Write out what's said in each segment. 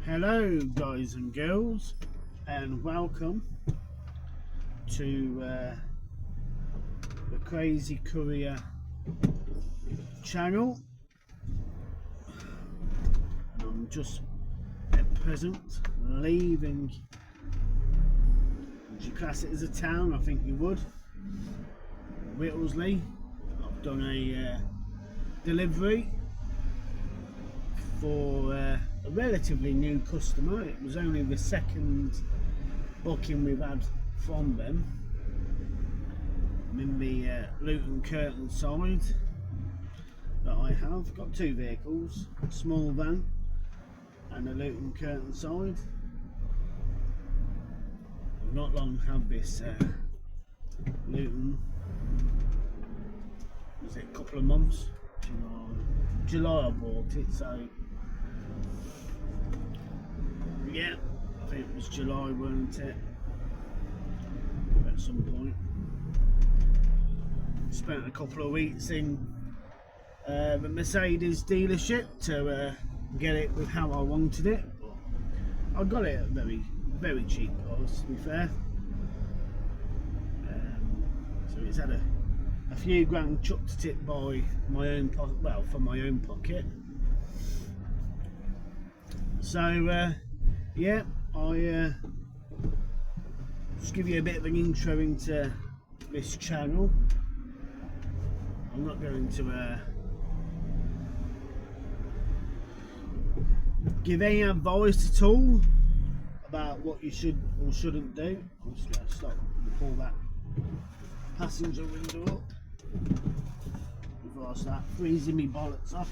Hello guys and girls, and welcome to the Crazy Courier channel. I'm just at present leaving, would you class it as a town? I think you would. Whittlesey. I've done a delivery for a relatively new customer. It was only the second booking we've had from them. I'm in the Luton Curtain side that I have. Got two vehicles, a small van and a Luton Curtain side. I've not long had this Luton, was it a couple of months? July I bought it, so yeah, I think it was July, weren't it? At some point. Spent a couple of weeks in the Mercedes dealership to get it with how I wanted it. I got it at a very cheap price, to be fair. So it's had a few grand chucked at it by my own pocket, well, from my own pocket. So yeah, I just give you a bit of an intro into this channel. I'm not going to give any advice at all about what you should or shouldn't do. I'm just going to stop and pull that passenger window up before I start freezing me bollocks off.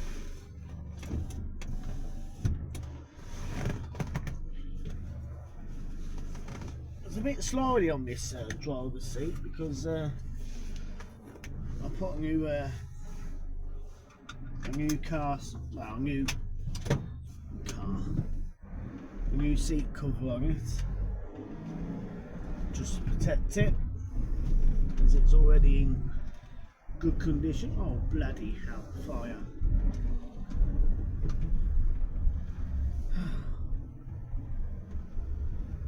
It's a bit slidey on this driver's seat because I put a new seat cover on it just to protect it, as it's already in good condition. Oh bloody hell, fire.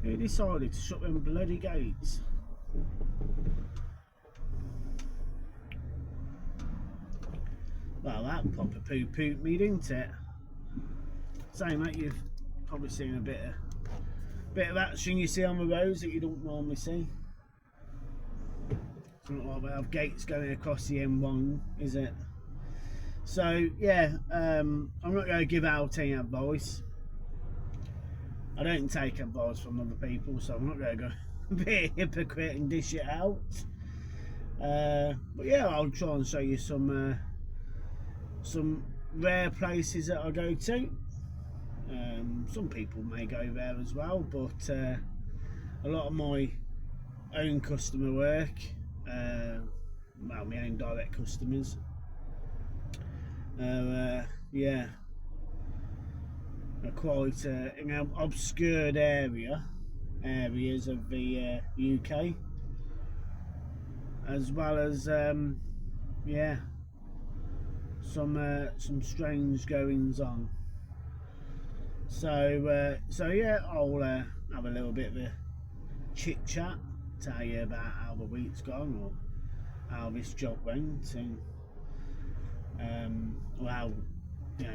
Who decided to shut them bloody gates? Well, that proper poo-pooed me, didn't it? Same like you've probably seen a bit of action you see on the roads that you don't normally see. It's not like we have gates going across the M1, is it? So yeah, I'm not going to give out any advice. I don't take advice from other people, so I'm not going to go be a hypocrite and dish it out. But yeah, I'll try and show you some rare places that I go to. Some people may go there as well, but a lot of my own customer work, well, my own direct customers, yeah, are quite in obscured areas of the UK, as well as yeah, some strange goings on. So yeah, I'll have a little bit of a chit chat, tell you about how the week's gone or how this job went, and or how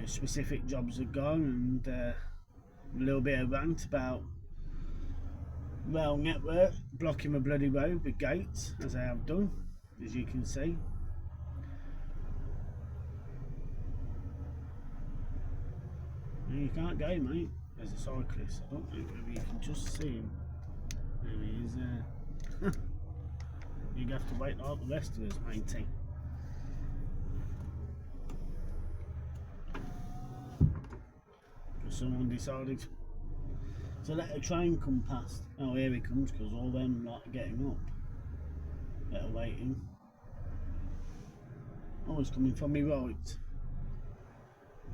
specific jobs have gone, and a little bit of rant about rail network blocking the bloody road with gates, as I have done, as you can see. No, you can't go, mate. There's a cyclist. I don't know whether you can just see him. There he is there. You'd have to wait like the rest of us, matey. Because someone decided to let a train come past. Oh, here he comes, because all them like getting up. Better waiting. Oh, he's coming from me right.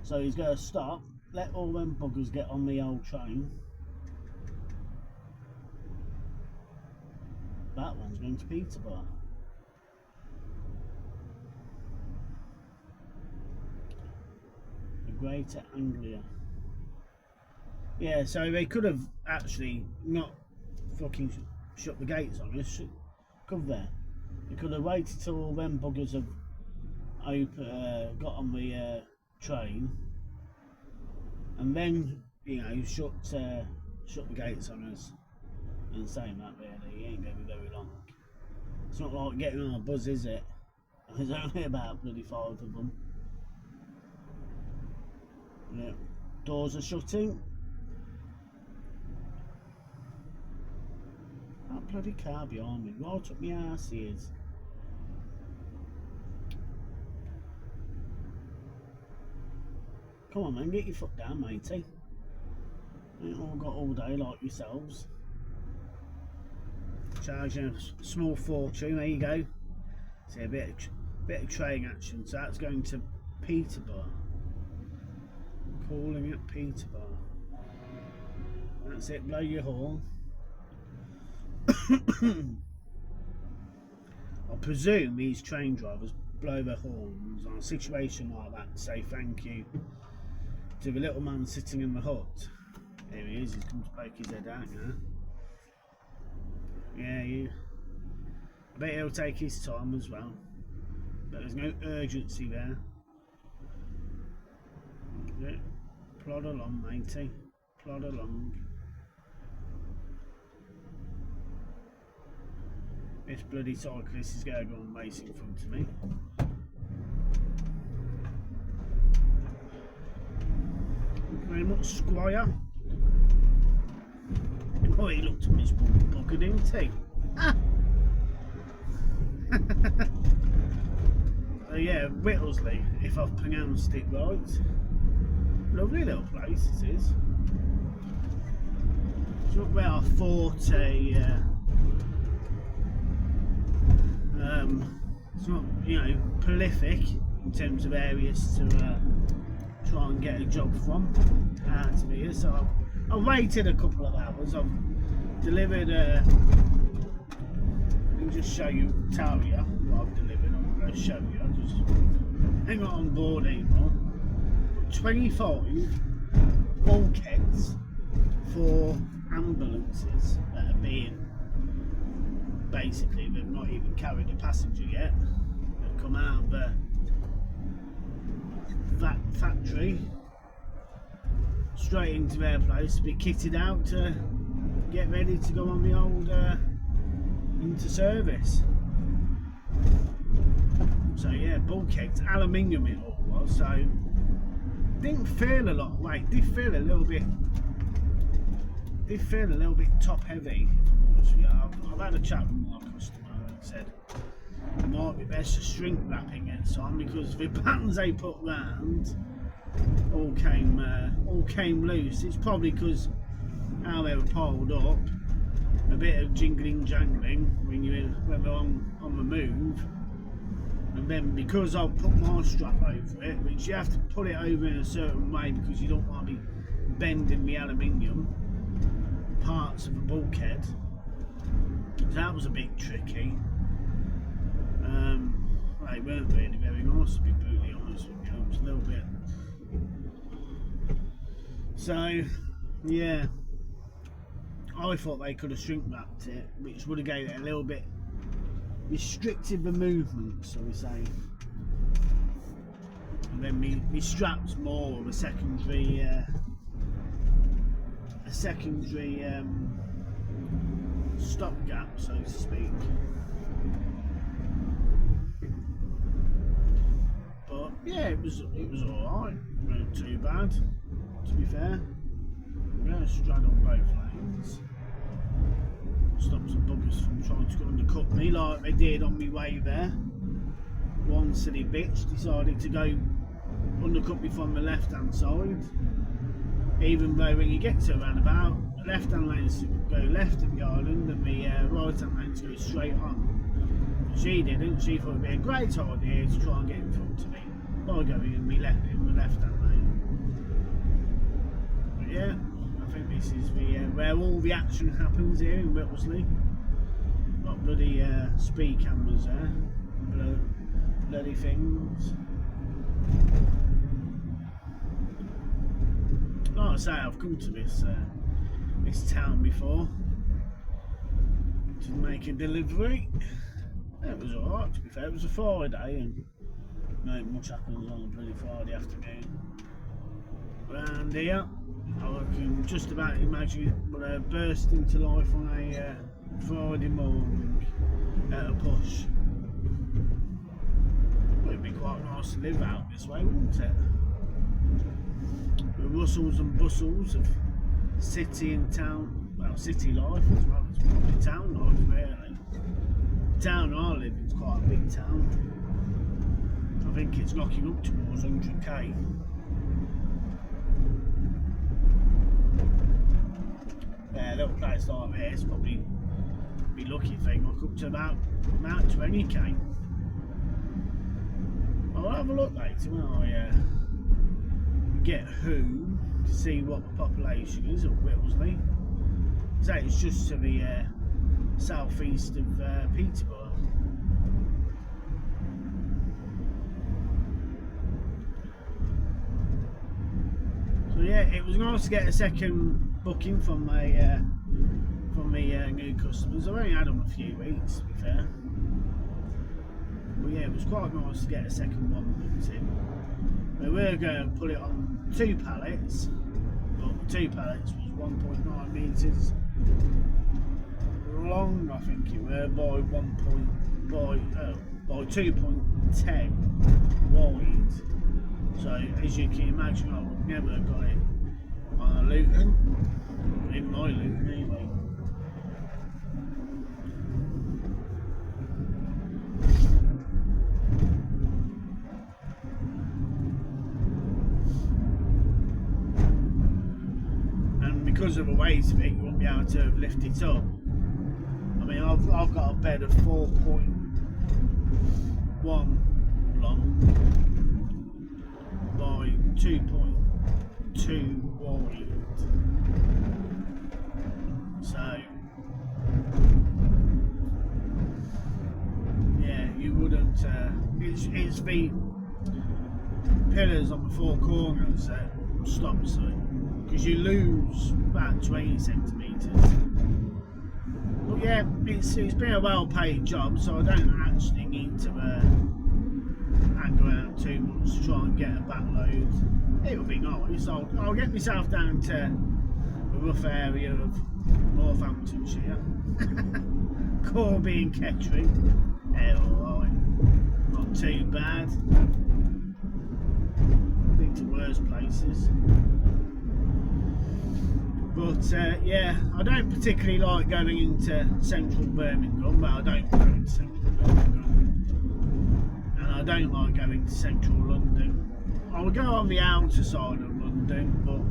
So he's going to stop, let all them buggers get on the old train. That one's going to Peterborough. The Greater Anglia. Yeah, so they could have actually not fucking shut the gates on us. Could they? They could have waited till all them buggers have got on the train, and then shut the gates on us. And saying that, really, it ain't going to be very long. It's not like getting on a bus, is it? There's only about bloody 5 of them. Yeah. Doors are shutting. That bloody car behind me, right up my arse he is. Come on, man, get your foot down, matey. Ain't all got all day like yourselves. Charging a small fortune. There you go. See a bit of train action. So that's going to Peterborough. Calling at Peterborough. That's it. Blow your horn. I presume these train drivers blow their horns on a situation like that to say thank you to the little man sitting in the hut. There he is. He's come to poke his head out now. Yeah, I bet he'll take his time as well, but there's no urgency there. Yeah. Plod along, matey, plod along. This bloody cyclist is going to go on racing in front of me. Very much, Squire. Oh, he looked at miserable bugger, didn't he? Ah! So yeah, Whittlesey, if I've pronounced it right. Lovely little place it is. It's not where I thought it's not, prolific in terms of areas to try and get a job from out of here. So I've waited a couple of hours. I've delivered let me just tell you what I've delivered. I'm going to show you. I'll just hang on board anymore. 25 bulkheads for ambulances that are being, basically, they've not even carried a passenger yet. They've come out of the factory straight into their place to be kitted out to get ready to go on the old into service. So yeah, bulkheads, aluminium it all was, so didn't feel a lot of weight, did feel a little bit top heavy, if I'm honest with you. I've had a chat with my customer and said it might be best to shrink wrapping it some, because the bands they put round all came loose. It's probably because how they were piled up, a bit of jingling jangling when they're on the move, and then because I've put my strap over it, which you have to put it over in a certain way because you don't want to be bending the aluminium parts of the bulkhead. That was a bit tricky. They weren't really very nice, to be brutally honest with you. It was a little bit. So, yeah, I thought they could have shrink wrapped it, which would have gave it a little bit restricted the movement, so we say. And then me straps more of a secondary stopgap, so to speak. But yeah, it was alright. It wasn't too bad, to be fair. Yeah, straddled both lanes. Stopped some buggers from trying to undercut me like they did on my way there. One silly bitch decided to go undercut me from the left hand side, even though when you get to a roundabout, left hand lanes go left of the island and the right hand lanes go straight on. She didn't. She thought it would be a great idea to try and get in front of me by going in the left hand lane. But yeah, I think this is where all the action happens here in Whittlesey. Got bloody speed cameras there, bloody things. like I say, I've come to this town before to make a delivery. It was alright, to be fair. It was a Friday, and not much happens on a bloody Friday afternoon around here. I can just about imagine it would burst into life on a Friday morning at a push. It'd be quite nice to live out this way, wouldn't it? The rustles and bustles of city and town, well, city life as well as probably town life, really. The town I live in is quite a big town. I think it's knocking up towards 100k. Yeah, a little place like this probably be lucky if they knock up to about 20k. I'll have a look later when I get home to see what the population is of Whittlesey. So it's just to the southeast of Peterborough. So yeah, it was nice to get a second booking from my new customers. I've only had them a few weeks, to be fair. But yeah, it was quite nice to get a second one booked in. We were going to put it on 2 pallets, but the 2 pallets was 1.9 metres long, I think it were, by 2.10 wide. So as you can imagine, I would never have got it on a Luton, in my Luton anyway. Because of the weight of it, you won't be able to lift it up. I mean, I've got a bed of 4.1 long by 2.2 wide. So, yeah, you wouldn't. It's the pillars on the 4 corners that stops it. Because you lose about 20 centimetres. But yeah, it's been a well-paid job, so I don't actually need to hang around too much to try and get a backload. It would be nice. I'll get myself down to the rough area of Northamptonshire, Corby and Kettering. Yeah, alright, not too bad. Been to worse places. But yeah, I don't particularly like going into central Birmingham, but I don't go into central Birmingham. And I don't like going to central London. I will go on the outer side of London, but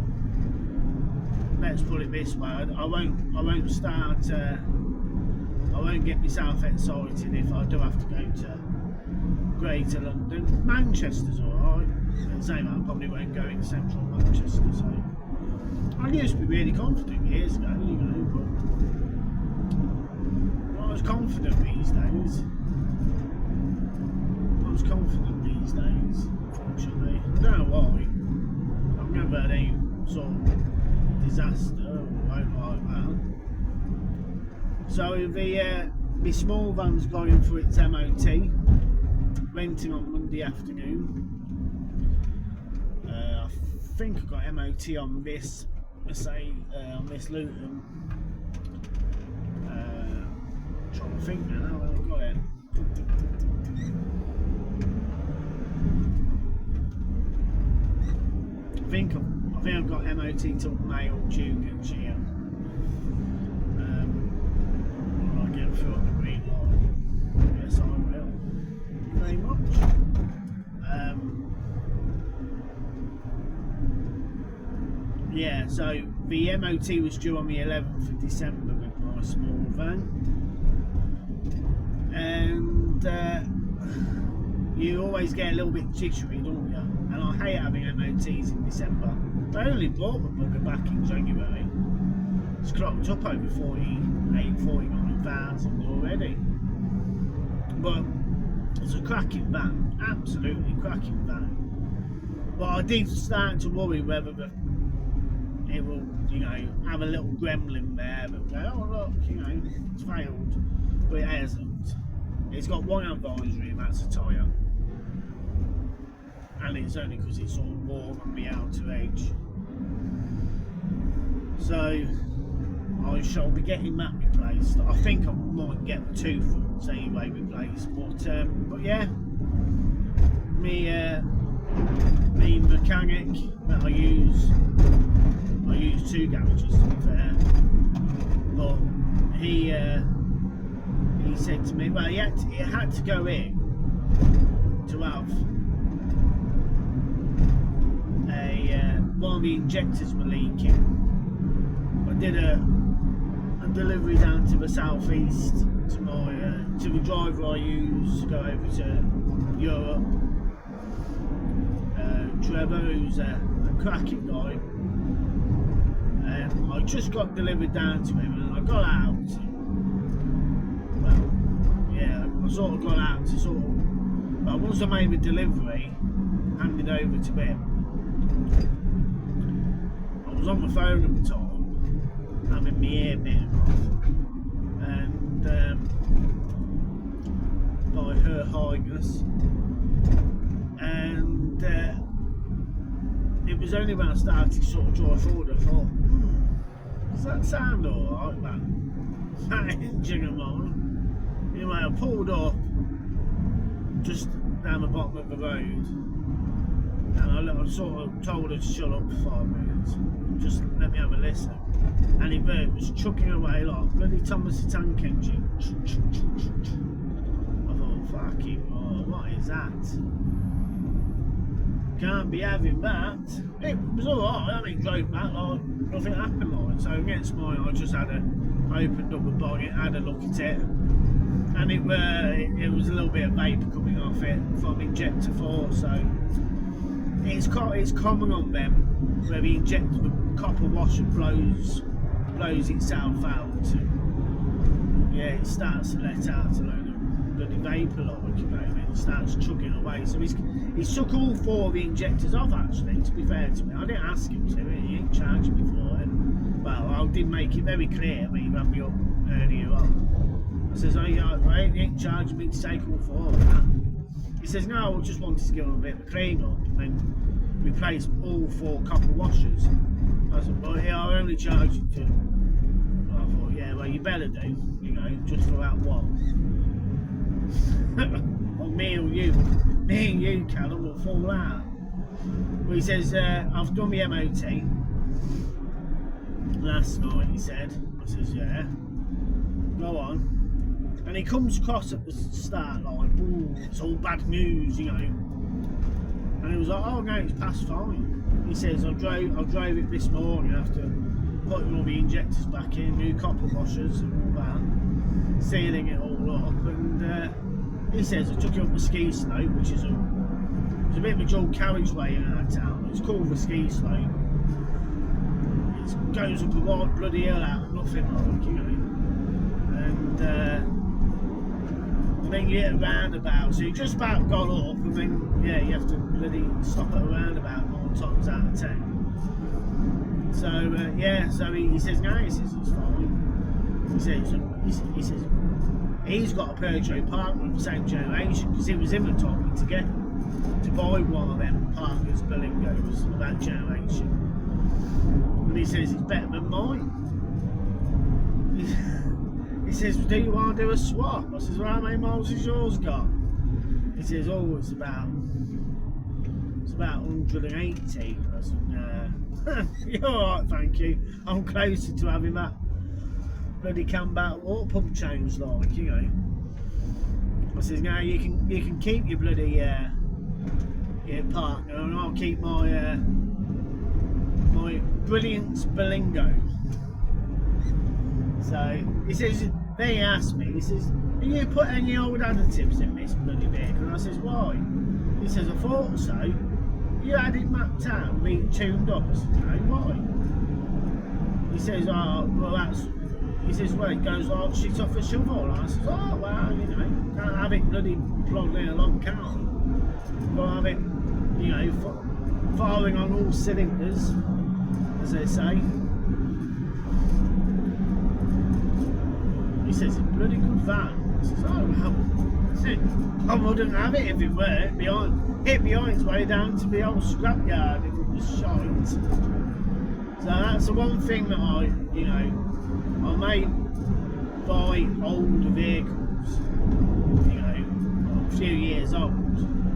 let's put it this way, I won't get myself excited if I do have to go to Greater London. Manchester's alright. At the same time, I probably won't go into central Manchester, so I used to be really confident years ago, you know, but I'm not as confident these days. Unfortunately. I don't know why. I've never had any sort of disaster or anything like that. So the small van's going for its MOT, renting on Monday afternoon. I think I've got MOT on this. On this Luton. Trying to think now how I've got it. I think I've got MOT till May or June next year. Will I get through on the green line? Yes, I will. Very much. Yeah, so the MOT was due on the 11th of December with my small van, and you always get a little bit jittery, don't you? And I hate having MOTs in December. I only bought the bugger back in January. It's clocked up over 49,000 already. But it's a cracking van, absolutely cracking van. But I did start to worry whether the it will, you know, have a little gremlin there that will go, oh look, you know, it's failed, but it hasn't. It's got one advisory, and that's a tyre, and it's only because it's all warm on the outer edge. So I shall be getting that replaced. I think I might get the two fronts anyway replaced, but yeah, me mechanic that I use two garages to be fair, but he said to me, well, it had to go in to have one of the injectors were leaking. I did a delivery down to the southeast to the driver I use to go over to Europe, Trevor, who's a cracking guy. I just got delivered down to him, and I got out. Well, yeah, I sort of got out to sort of. But once I made the delivery, handed over to him, I was on the phone at the time, having my ear bitten off, and by Her Highness, and it was only when I started to sort of drive forward I thought, does that sound alright, that engine of mine? Anyway, I pulled up just down the bottom of the road, and I sort of told her to shut up for 5 minutes, just let me have a listen, and it was chucking away like bloody Thomas the Tank Engine. I thought, fucking, what is that? Can't be having that. It was alright, I mean, drove back like nothing happened like. So against mine, I just opened up the bonnet, had a look at it, and it was a little bit of vapour coming off it from injector 4. So it's common on them where the copper washer blows itself out. Yeah, it starts to let out a load of bloody vapour, like, you know, and it starts chugging away. So he's took all 4 of the injectors off, actually, to be fair to me. I didn't ask him to, he ain't charged me for it. Well, I did make it very clear when he rang me up earlier on. I says, oh yeah, right, he ain't charged me to take all 4 of that. He says, no, I just wanted to give him a bit of a clean up and then replace all 4 copper washers. I said, well, yeah, I only charged you 2. I thought, yeah, well, you better do, you know, just for that one. Well, me and you, Callum, will fall out. Well, he says, I've done my MOT last night, he said. I says, yeah, go on. And he comes across at the start like, ooh, it's all bad news, you know. And he was like, oh no, it's past fine. He says, I drove it this morning after putting all the injectors back in, new copper washers and all that, sealing it all up, and he says, I took it up the ski slope, which is it's a bit of a dual carriageway in our town. It's called the ski slope. It goes up a wide bloody hill out of nothing, like, you know. And then you hit a roundabout, so you just about got up, and then, yeah, you have to bloody stop at a roundabout 9 times out of 10. So, yeah, so he says, no, he says, it's fine. He says, he's got a Peugeot partner of the same generation, because he was in the topic to get to buy one of them partners Berlingos of that generation. And he says, it's better than mine. He says, do you want to do a swap? I says, well, how many miles has yours got? He says, oh, it's about 180. I said, nah. You're alright, thank you. I'm closer to having that bloody Campbell water pump changed, like, you know. I says, no, you can keep your bloody your partner, and I'll keep my my Brilliance Berlingo. So he says, then he asked me, he says, have you put any old additives in this bloody vehicle? And I says, why? He says, I thought so. You had it mapped out, being tuned up. I said, no, why? He says, oh, well, that's. He says, well, it goes like shit off a shovel. And I says, oh, well, you know, can't have it bloody plodding along, can I? Got to have it, you know, firing on all cylinders. as they say. He says, it's a bloody good van. I says, oh well, I wouldn't have it if it were. Hit behind its way down to the old scrapyard if it was shite. So that's the one thing that I may buy older vehicles, a few years old,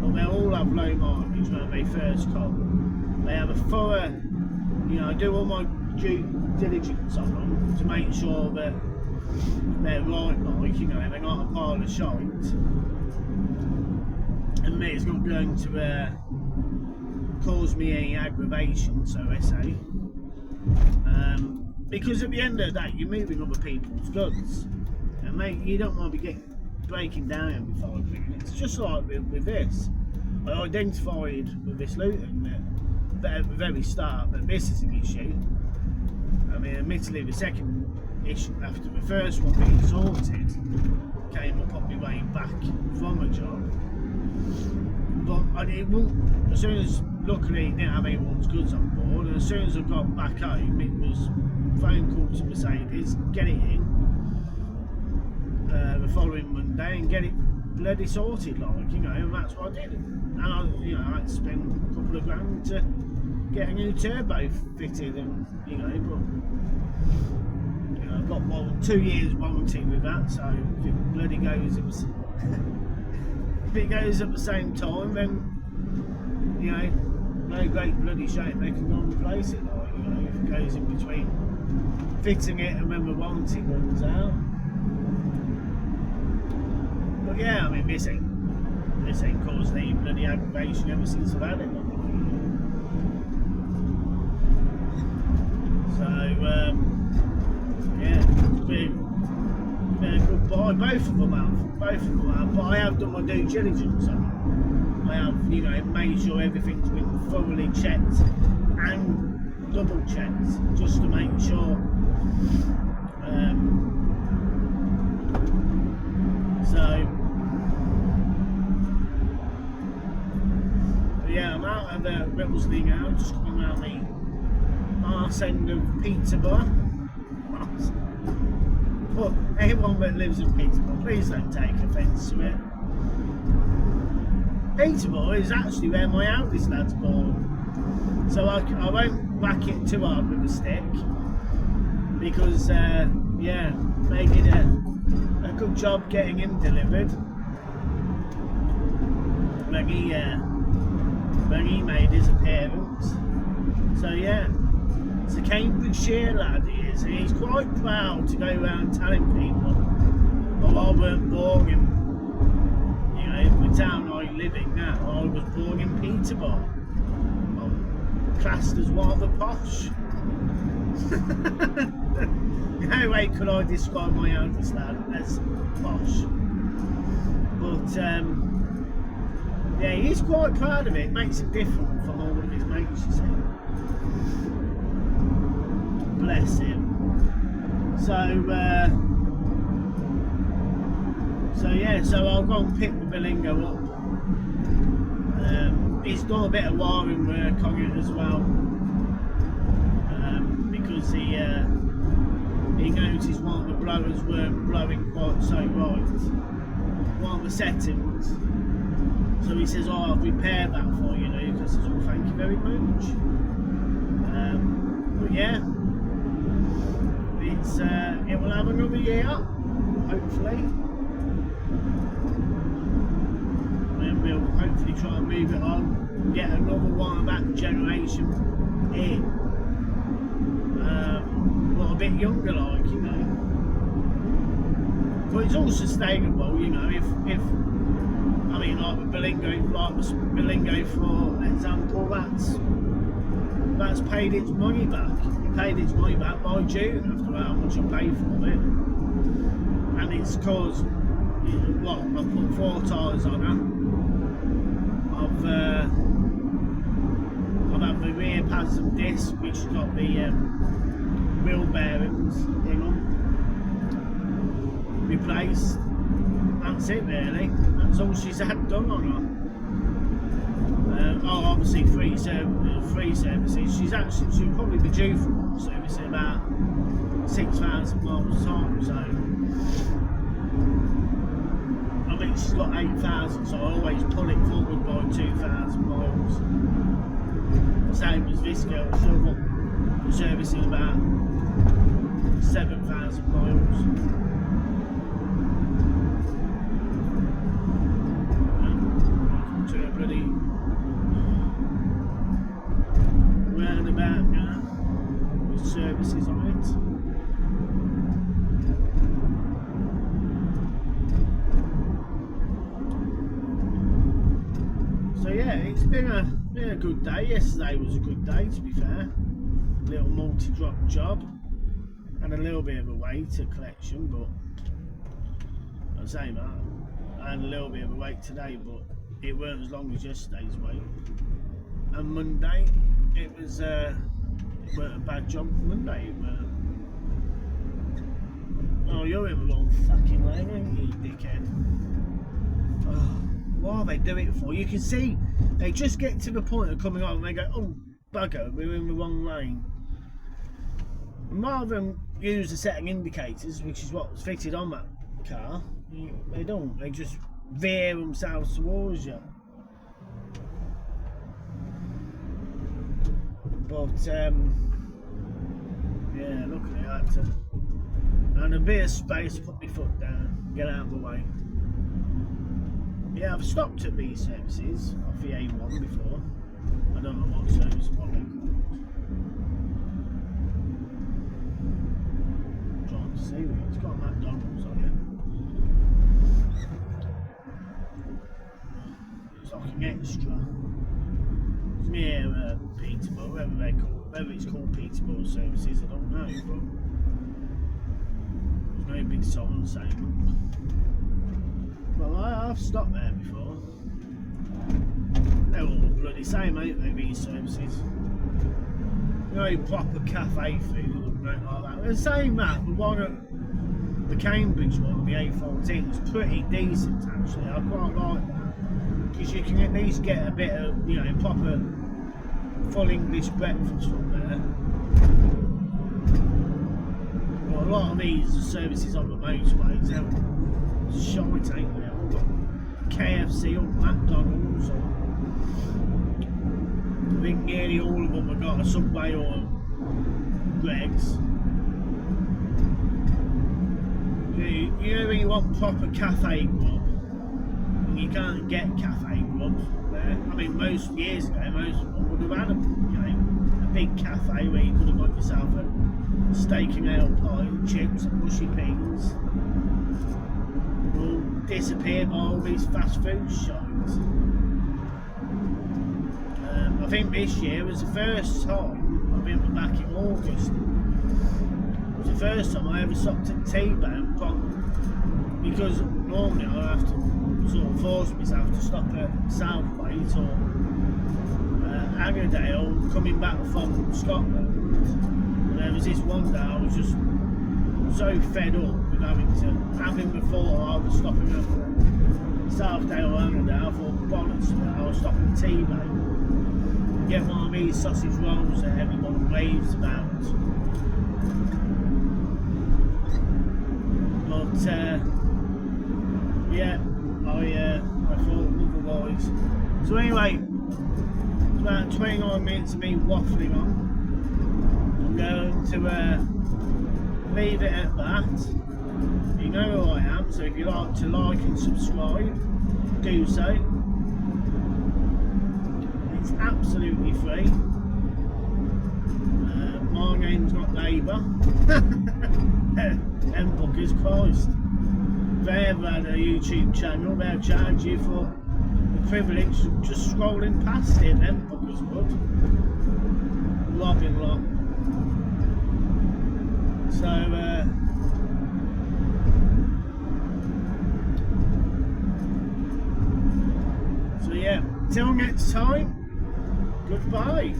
but they'll all have low mileage when they first come. They have a thorough, I do all my due diligence on them to make sure that they're right, they're not a pile of shite, and it's not going to cause me any aggravation, so they say. Because at the end of the day, you're moving other people's goods, and mate, you don't want to be breaking down every 5 minutes. Just like with this, I identified with this Luton that at the very start that this is an issue. I mean, admittedly, the second issue after the first one being sorted came up on my way back from a job, but it won't. As soon as, luckily, it didn't have anyone's goods on board, and as soon as I got back home, it was phone call to Mercedes, get it in the following Monday and get it bloody sorted, and that's what I did. And I had to spend a couple of grand to get a new turbo fitted, and but I've got 2 years warranty with that, so if it bloody goes, if it goes at the same time, then no great bloody shame they can go and replace it, if it goes in between fitting it and when the warranty runs out. But yeah, I mean, this ain't caused any bloody aggravation ever since I've had it. So yeah, it's been a good buy. Both of them have, but I have done my due diligence on them. I have, made sure everything's been thoroughly checked and double checked, just to make sure. Yeah, I'm out of Whipplesby now, just coming around the arse end of Peterborough. But anyone that lives in Peterborough, please don't take offence to it. Peterborough is actually where my eldest lad's born, so I won't whack it too hard with a stick, because they did a good job getting him delivered when he made his appearance. So yeah, it's a Cambridgeshire lad he is, and he's quite proud to go around telling people, I weren't born in the town I live in now. I was born in Peterborough. I'm classed as rather posh. No way could I describe my eldest lad as posh. But yeah, he's quite proud of it. It makes him different from all of his mates, you see. Bless him. So I'll go and pick the Berlingo up. He's done a bit of wiring work on it as well, because he noticed one of the blowers weren't blowing quite so right, one of the settings. So he says, I'll repair that for you, Luke. I says, well, thank you very much. But yeah, it will have another year, hopefully. And we'll hopefully try and move it on and get another one of that generation in. But a bit younger, But it's all sustainable, if I mean, like the Berlingo, for example, that's paid its money back. It paid its money back by June after how much I paid for it, and it's caused I put 4 tyres on her. I've had the rear pads and disc, which has got the wheel bearings in them replaced. That's it really. That's all she's had done on Obviously free services. She'll probably be due for one service in about 6,000 miles time. So I think she's got 8,000. So I always pull it forward by 2,000 miles. Same as this girl. She'll got the service in about 7,000 miles. To a bloody roundabout now with services on it. So yeah, it's been a good day. Yesterday was a good day, to be fair. A little multi-drop job and a little bit of a weight collection, but I'm saying that I had a little bit of a wait today, but it weren't as long as yesterday's wait. And Monday, it weren't a bad job. Monday, it weren't. Oh, you're in the wrong fucking lane, ain't you, dickhead? Oh, why they do it for? You can see they just get to the point of coming on and they go, oh bugger, we're in the wrong lane. And rather than use the setting indicators, which is what was fitted on that car, they don't. They just veer themselves towards you. But yeah, luckily I had to, and a bit of space, put my foot down, get out of the way. Yeah, I've stopped at these services off the A1 before. I don't know what service, what they call it. I'm trying to see it. It's got McDonald's on it. It's like an extra. It's near Peterborough, whether it's called Peterborough services, I don't know, but there's no big sign saying. Well, I've stopped there before. They're all bloody same, ain't they, these services? You know, proper cafe food and like that. They're saying that, the one at the Cambridge one, the A14, is pretty decent actually. I quite like that. Because you can at least get a bit of, you know, proper full English breakfast from there. But a lot of these services on the motorways, they're shite, ain't they? I've got KFC or McDonald's, or I think nearly all of them have got a Subway or Greggs. You know when you want proper cafe grub, and you can't get cafe grub there. I mean, most years ago, most of them would have had a big cafe where you could have got yourself a steak and ale pie, chips and mushy peas. All disappeared by all these fast food shops. I think this year was the first time, I think back in August, it was the first time I ever stopped at T-Bone, because normally I have to sort of force myself to stop at Southwaite or Agardale coming back from Scotland. And there was this one day I was just so fed up with having before I was stopping at Southdale or Agardale for bollocks, I was stopping at T-Bone. Get one of these sausage rolls that everyone raves about. But yeah, I thought otherwise. So anyway, it's about 29 minutes of me waffling on. I'm going to leave it at that. You know who I am, so if you like to like and subscribe, do so. It's absolutely free. My name's not Labour. Them fuckers, Christ. If they ever had a YouTube channel, they'll charge you for the privilege of just scrolling past it. Them fuckers would. Robbing lot. So, yeah, till next time, goodbye.